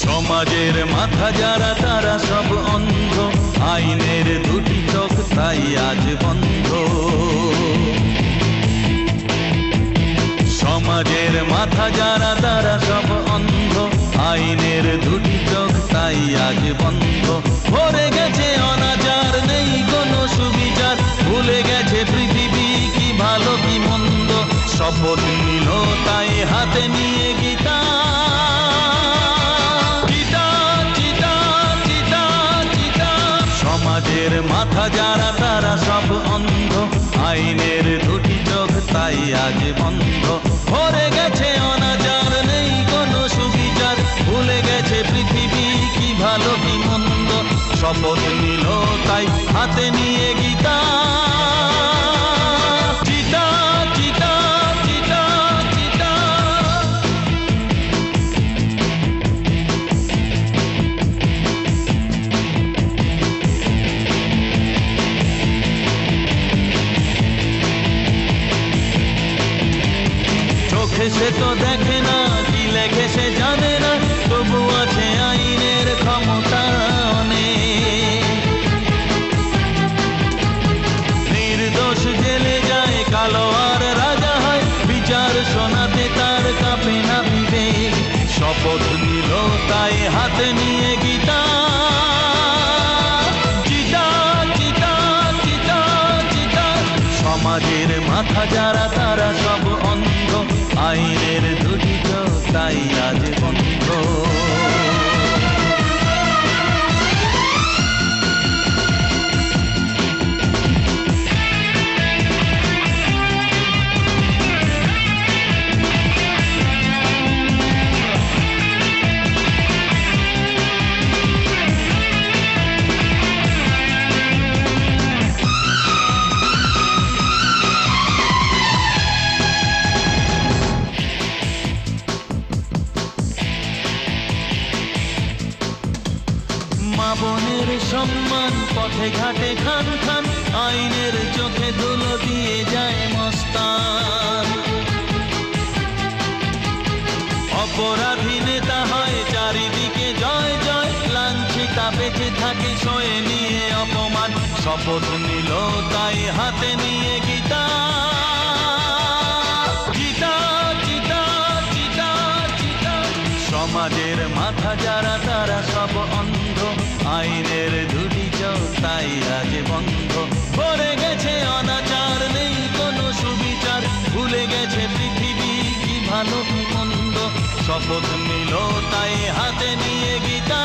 সমাজের মাথা যারা তারা সব অন্ধ, আইনের দুটি চোখ তাই আজ বন্ধ। সমাজের মাথা যারা তারা সব অন্ধ, আইনের দুটি চোখ তাই আজ বন্ধ। ভরে গেছে অনাচার, নেই কোনো সুবিচার, ভুলে গেছে পৃথিবী কি ভালো কি মন্দ। শপথ নিল তাই হাতে নিয়ে গীতা, সমাজের মাথা যারা তারা সব অন্ধ, আইনের দুটি চোখ তাই আজ বন্ধ। ভরে গেছে অনাচার, নেই কোনো সুবিচার, ভুলে গেছে পৃথিবী কি ভালো কি মন্দ। শপথ নিল তাই হাতে নিয়ে গীতা, চিতা চিতা চিতা চিতা। চোখে সে তো দেখে না, কি লেখে সে জানে না, তবু আছে আইনের ক্ষমতা অনেক। নির্দোষ জেলে যায়, কালো আর রাজা হয়, বিচার শোনাতে তার কাঁপে না বিবেক। শপথ নিল তাই হাতে নিয়ে গীতা, চিতা চিতা চিতা চিতা। সমাজের মাথা যারা তারা সব অন্ধ, আইনের দুটি চোখ তাই আজ বন্ধ। মা বোনের সম্মান পথে ঘাটে খান খান, আইনের চোখে ধুলো দিয়ে যায় মস্তান। অপরাধী নেতা হয় চারিদিকে জয় জয়, লাঞ্ছিতা বেঁচে থাকে সয়ে নিয়ে অপমান। শপথ নিল তাই হাতে নিয়ে গীতা, চিতা চিতা চিতা চিতা। সমাজের মাথা যারা তারা সব অন্ধ, আইনের দুটি চোখ তাই আজ বন্ধ। ভরে গেছে অনাচার, নেই কোনো সুবিচার, ভুলে গেছে পৃথিবী কি ভালো কি মন্দ। শপথ নিল তাই হাতে নিয়ে গীতা।